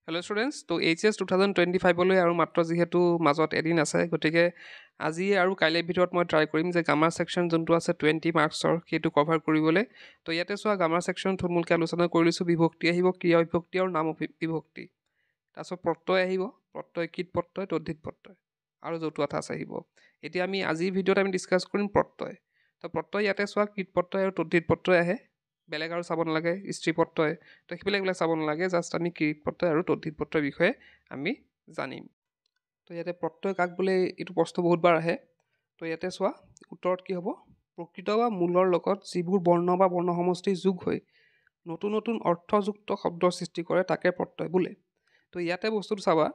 Hello' students তো HS 2025লৈ আৰু মাত্ৰ যিহেতু মাজত এদিন আছে গতিকে আজি আৰু কাইলৈৰ ভিতৰত মই ট্ৰাই কৰিম যে গ্ৰামাৰ ছেকশ্যন যোনটো আছে 20 মাৰ্কছৰ সেইটো কভাৰ কৰিবলৈ। তো ইয়াতে চোৱা গ্ৰামাৰ ছেকশ্যন থুলমূলকৈ আলোচনা কৰি লৈছোঁ। বিভক্তি আহিব, ক্ৰিয়া বিভক্তি আৰু নাম বিভক্তি। তাৰপিছত প্ৰত্যয় আহিব, প্ৰত্যয় কীট প্ৰত্যয়, তদ্ধিত প্ৰত্যয় আৰু জতুৱা ঠাঁচ আহিব। এতিয়া আমি আজিৰ ভিডিঅ'ত আমি ডিছকাছ কৰিম প্ৰত্যয়। তো প্ৰত্যয় ইয়াতে চোৱা কীট প্ৰত্যয় আৰু তদ্ধিত প্ৰত্যয় আহে, বেলেগ আৰু চাব নালাগে। স্ত্ৰী প্ৰত্যয় তো সেইবিলাক চাব নালাগে, জাষ্ট আমি কীট প্ৰত্যয় আৰু তদ্ধিত প্ৰত্যয়ৰ বিষয়ে আমি জানিম। তো ইয়াতে প্ৰত্যয় কাক বোলে এইটো প্ৰশ্ন বহুতবাৰ আহে। তো ইয়াতে চোৱা উত্তৰত কি হ'ব, প্ৰকৃত বা মূলৰ লগত যিবোৰ বৰ্ণ বা বৰ্ণ সমষ্টি যোগ হৈ নতুন নতুন অৰ্থযুক্ত শব্দৰ সৃষ্টি কৰে তাকে প্ৰত্যয় বোলে। তো ইয়াতে বস্তুটো চাবা,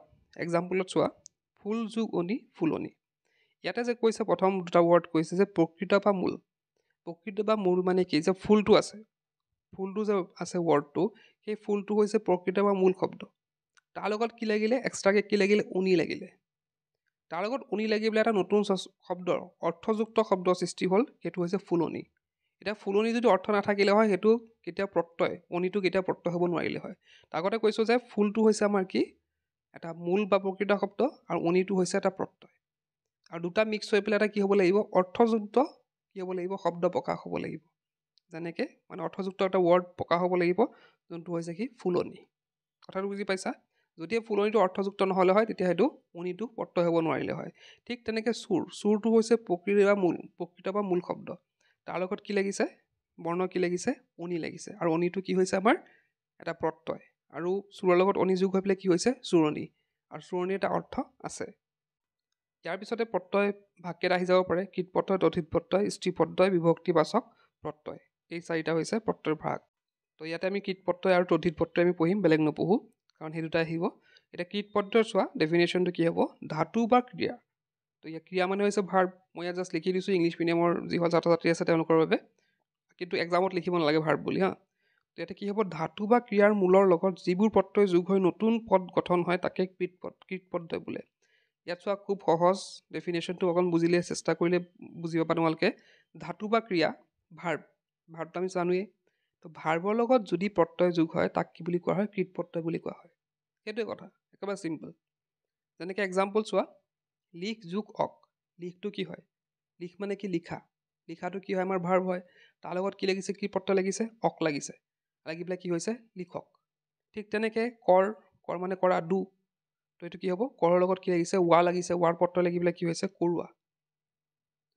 এক্সাম্পলত চোৱা ফুল যোগ অনি ফুলনি। ইয়াতে যে কৈছে প্ৰথম দুটা ৱৰ্ড কৈছে যে প্ৰকৃত বা মূল। প্ৰকৃত বা মূল মানে কি, যে ফুলটো আছে, ফুলটো যে আছে ৱৰ্ডটো, সেই ফুলটো হৈছে প্ৰকৃত বা মূল শব্দ। তাৰ লগত কি লাগিলে, এক্সট্ৰাকৈ কি লাগিলে, উনি লাগিলে। তাৰ লগত উনি লাগি পেলাই এটা নতুন শব্দৰ অৰ্থযুক্ত শব্দ সৃষ্টি হ'ল, সেইটো হৈছে ফুলনি। এতিয়া ফুলনি যদি অৰ্থ নাথাকিলে হয় সেইটো কেতিয়াও প্ৰত্যয়, উনিটো কেতিয়াও প্ৰত্যয় হ'ব নোৱাৰিলে হয়। আগতে কৈছোঁ যে ফুলটো হৈছে আমাৰ কি, এটা মূল বা প্ৰকৃত শব্দ আৰু উনিটো হৈছে এটা প্ৰত্যয়। আৰু দুটা মিক্স হৈ পেলাই এটা কি হ'ব লাগিব, অৰ্থযুক্ত কি হ'ব লাগিব, শব্দ প্ৰকাশ হ'ব লাগিব। যেনেকৈ মানে অৰ্থযুক্ত এটা ৱৰ্ড প্ৰকাশ হ'ব লাগিব, যোনটো হৈছে কি ফুলনি। কথাটো বুজি পাইছা? যদি ফুলনিটো অৰ্থযুক্ত নহ'লে হয় তেতিয়া সেইটো উনিটো প্ৰত্যয় হ'ব নোৱাৰিলে হয়। ঠিক তেনেকৈ চুৰটো হৈছে প্ৰকৃত বা মূল শব্দ। তাৰ লগত কি লাগিছে, বৰ্ণ কি লাগিছে, উনি লাগিছে। আৰু উনিটো কি হৈছে আমাৰ এটা প্ৰত্যয়। আৰু চুৰৰ লগত উনি যোগ হৈ পেলাই কি হৈছে চুৰণি। আৰু চুৰণিৰ এটা অৰ্থ আছে। ইয়াৰ পিছতে প্ৰত্যয় ভাগকেইটা আহি যাব পাৰে, কীট প্ৰত্যয়, তদ্ধিত প্ৰত্যয়, স্ত্ৰী প্ৰত্যয়, বিভক্তিবাচক প্ৰত্যয়। এই চাৰিটা হৈছে প্ৰত্যয়ৰ ভাগ। তো ইয়াতে আমি কীট প্ৰত্যয় আৰু তদ্ধিত প্ৰত্যয় আমি পঢ়িম, বেলেগ নপঢ়োঁ, কাৰণ সেই দুটা আহিব। এতিয়া কীট প্ৰত্যয়ৰ চোৱা ডেফিনেশ্যনটো কি হ'ব, ধাতু বা ক্ৰিয়া। তো ইয়াত ক্ৰিয়া মানে হৈছে ভাৰ্ব। মই ইয়াত জাষ্ট লিখি দিছোঁ ইংলিছ মিডিয়ামৰ যিসকল ছাত্ৰ ছাত্ৰী আছে তেওঁলোকৰ বাবে, কিন্তু এক্সামত লিখিব নালাগে ভাৰ্ব বুলি হা। তো ইয়াতে কি হ'ব, ধাতু বা ক্ৰিয়াৰ মূলৰ লগত যিবোৰ প্ৰত্যয় যোগ হৈ নতুন পদ গঠন হয় তাকে কীট প্ৰত্যয় বোলে। ইয়াত চোৱা খুব সহজ ডেফিনেশ্যনটো, অকণ বুজিলে চেষ্টা কৰিলে বুজিব পাৰা তোমালোকে। ধাতু বা ক্ৰিয়া ভাৰ্বটো আমি জানোৱেই। তো ভাৰ্বৰ লগত যদি প্ৰত্যয় যোগ হয় তাক কি বুলি কোৱা হয়, কীট প্ৰত্যয় বুলি কোৱা হয়। সেইটোৱে কথা, একেবাৰে চিম্পল। যেনেকৈ এক্সাম্পল চোৱা, লিখ যোগ অক। লিখটো কি হয়, লিখ মানে কি লিখা, লিখাটো কি হয় আমাৰ ভাৰ্ব হয়। তাৰ লগত কি লাগিছে, কীট প্ৰত্যয় লাগিছে, অক লাগিছে, লাগি পেলাই কি হৈছে লিখক। ঠিক তেনেকৈ কৰ মানে কৰা, ডু। তো এইটো কি হ'ব, কৰৰ লগত কি লাগিছে, ৱা লাগিছে, ৱাৰ প্ৰত্যয় লাগি পেলাই কি হৈছে কৰোৱা,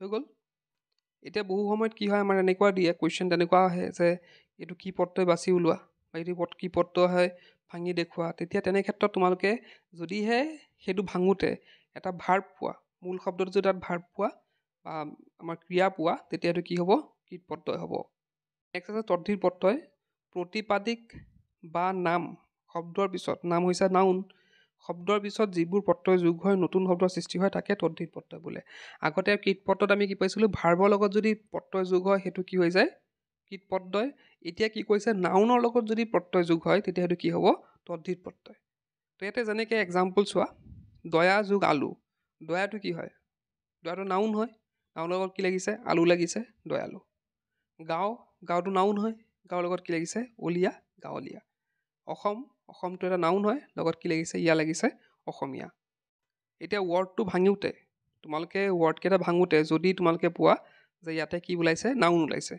হৈ গ'ল। এতিয়া বহু সময়ত কি হয় আমাৰ এনেকুৱা দিয়ে কুৱেশ্যন, তেনেকুৱা আহে যে এইটো কি প্ৰত্যয় বাছি ওলোৱা, বা এইটো কি প্ৰত্যয় হয় ভাঙি দেখুওৱা। তেতিয়া তেনে ক্ষেত্ৰত তোমালোকে যদিহে সেইটো ভাঙোতে এটা ভাৰ্ব পোৱা, মূল শব্দটো যদি তাত ভাৰ্ব পোৱা বা আমাৰ ক্ৰিয়া পোৱা, তেতিয়া এইটো কি হ'ব, কীট প্ৰত্যয় হ'ব। নেক্সট আছে তদ্ধিত প্ৰত্যয়। প্ৰতিপাদিক বা নাম শব্দৰ পিছত, নাম হৈছে নাউন, শব্দৰ পিছত যিবোৰ প্ৰত্যয় যোগ হৈ নতুন শব্দৰ সৃষ্টি হয় তাকে তদ্ধিত প্ৰত্যয় বোলে। আগতে কীট প্ৰত্যয়ত আমি কি পাইছিলোঁ, ভাৰ্বৰ লগত যদি প্ৰত্যয় যোগ হয় সেইটো কি হৈ যায়, কীট প্ৰত্যয়। এতিয়া কি কৈছে, নাউনৰ লগত যদি প্ৰত্যয় যোগ হয় তেতিয়া সেইটো কি হ'ব, তদ্ধিত প্ৰত্যয়। তো ইয়াতে যেনেকৈ এক্সাম্পল চোৱা, দয়া যোগ আলু। দয়াটো কি হয়, দয়াটো নাউন হয়, নাউনৰ লগত কি লাগিছে, আলু লাগিছে, দয়ালু। গাঁওটো নাউন হয়, গাঁৱৰ লগত কি লাগিছে, অলিয়া, গাঁৱলীয়া। অসমটো এটা নাউন হয়, লগত কি লাগিছে, ইয়া লাগিছে, অসমীয়া। এতিয়া ৱৰ্ডটো ভাঙোতে, তোমালোকে ৱৰ্ডকেইটা ভাঙোতে যদি তোমালোকে পোৱা যে ইয়াতে কি ওলাইছে, নাউন ওলাইছে,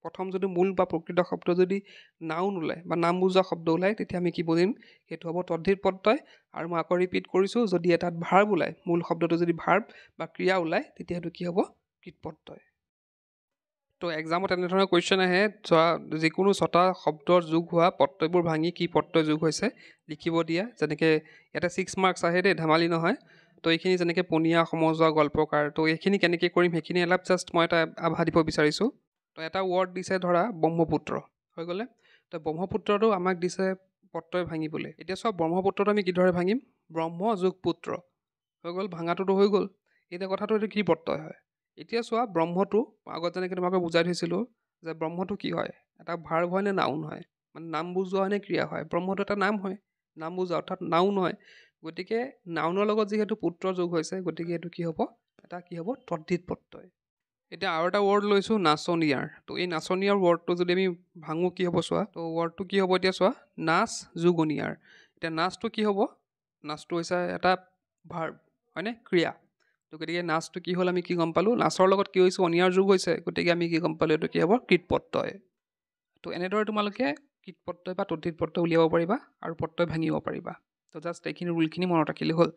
প্ৰথম যদি মূল বা প্ৰকৃত শব্দ যদি নাউন ওলায় বা নাম বুজোৱা শব্দ ওলায়, তেতিয়া আমি কি বুজিম, সেইটো হ'ব তদ্ধিত প্ৰত্যয়। আৰু মই আকৌ ৰিপিট কৰিছোঁ, যদি এটাত ভাৰ্ব ওলায়, মূল শব্দটো যদি ভাৰ্ব বা ক্ৰিয়া ওলায়, তেতিয়া সেইটো কি হ'ব, কীট প্ৰত্যয়। তো এক্সামত এনেধৰণৰ কুৱেশ্যন আহে, যিকোনো 6টা শব্দৰ যোগ হোৱা প্ৰত্যয়বোৰ ভাঙি কি প্ৰত্যয় যোগ হৈছে লিখিব দিয়া। যেনেকৈ ইয়াতে 6 মাৰ্কছ আহে দেই, ধেমালি নহয়। তো এইখিনি যেনেকৈ পনীয়া, সমজুৱা, গল্পকাৰ, তো এইখিনি কেনেকৈ কৰিম সেইখিনি অলপ জাষ্ট মই এটা আভা দিব বিচাৰিছোঁ। তো এটা ৱৰ্ড দিছে ধৰা ব্ৰহ্মপুত্ৰ, হৈ গ'লে। তো ব্ৰহ্মপুত্ৰটো আমাক দিছে প্ৰত্যয় ভাঙিবলৈ। এতিয়া চোৱা ব্ৰহ্মপুত্ৰটো আমি কিদৰে ভাঙিম, ব্ৰহ্ম যোগ পুত্ৰ, হৈ গ'ল, ভাঙাটোতো হৈ গ'ল। এতিয়া কথাটো এইটো কি প্ৰত্যয় হয়। এতিয়া চোৱা ব্ৰহ্মটো আগত যেনেকৈ তোমাকে বুজাই থৈছিলোঁ যে ব্ৰহ্মটো কি হয়, এটা ভাৰ্ব হয় নে নাউন হয়, মানে নাম বুজোৱা হয় নে ক্ৰিয়া হয়। ব্ৰহ্মটো এটা নাম হয়, নাম বুজোৱা অৰ্থাৎ নাউন হয়। গতিকে নাউনৰ লগত যিহেতু পুত্ৰ যোগ হৈছে, গতিকে এইটো কি হ'ব, এটা কি হ'ব, তদ্ধিত প্ৰত্যয়। এতিয়া আৰু এটা ৱৰ্ড লৈছোঁ নাচনীয়াৰ। তো এই নাচনীয়াৰ ৱৰ্ডটো যদি আমি ভাঙোঁ কি হ'ব চোৱা, তো ৱৰ্ডটো কি হ'ব এতিয়া চোৱা, নাচ যোগনীয়াৰ। এতিয়া নাচটো কি হ'ব? নাচটো হৈছে এটা ভাৰ্ব হয়নে, ক্ৰিয়া। তো গতিকে নাচটো কি হ'ল আমি কি গম পালোঁ, নাচৰ লগত কি হৈছে, অনিয়াৰ যোগ হৈছে, গতিকে আমি কি গম পালোঁ, এইটো কি হ'ব, কৃতপ্ৰত্যয়। তো এনেদৰে তোমালোকে কৃতপ্ৰত্যয় বা তদ্ধিত প্ৰত্যয় উলিয়াব পাৰিবা আৰু প্ৰত্যয় ভাঙিব পাৰিবা। তো জাষ্ট এইখিনি ৰুলখিনি মনত ৰাখিলে হ'ল।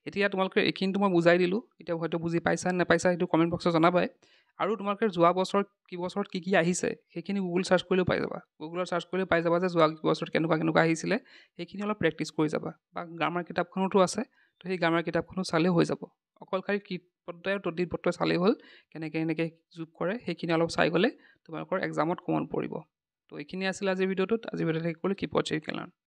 এতিয়া তোমালোকে এইখিনিতো মই বুজাই দিলোঁ, এতিয়া হয়তো বুজি পাইছা নে নাপাইছা সেইটো কমেণ্ট বক্সত জনাবাই। আৰু তোমালোকে যোৱা বছৰত কি আহিছে সেইখিনি গুগল চাৰ্চ কৰিলেও পাই যাবা। গুগলত চাৰ্চ কৰিলেও পাই যাবা যে যোৱা বছৰত কেনেকুৱা আহিছিলে, সেইখিনি অলপ প্ৰেক্টিচ কৰি যাবা। বা গ্ৰামাৰ কিতাপখনতো আছে, তো সেই গ্ৰামাৰ কিতাপখনো চালেও হৈ যাব। অকল খালি কৃতপ্ৰত্যয় আৰু তদ্ধিত প্ৰত্যয় চালেই হ'ল, কেনেকৈ যোগ কৰে সেইখিনি অলপ চাই গ'লে তোমালোকৰ এক্সামত কমন পৰিব। তো এইখিনি আছিলে আজিৰ ভিডিঅ'টোত। আজিৰ ভিডিঅ'টো শেষ কৰিলোঁ। কিপ ৱাচিং, কেন লাৰ্ণ।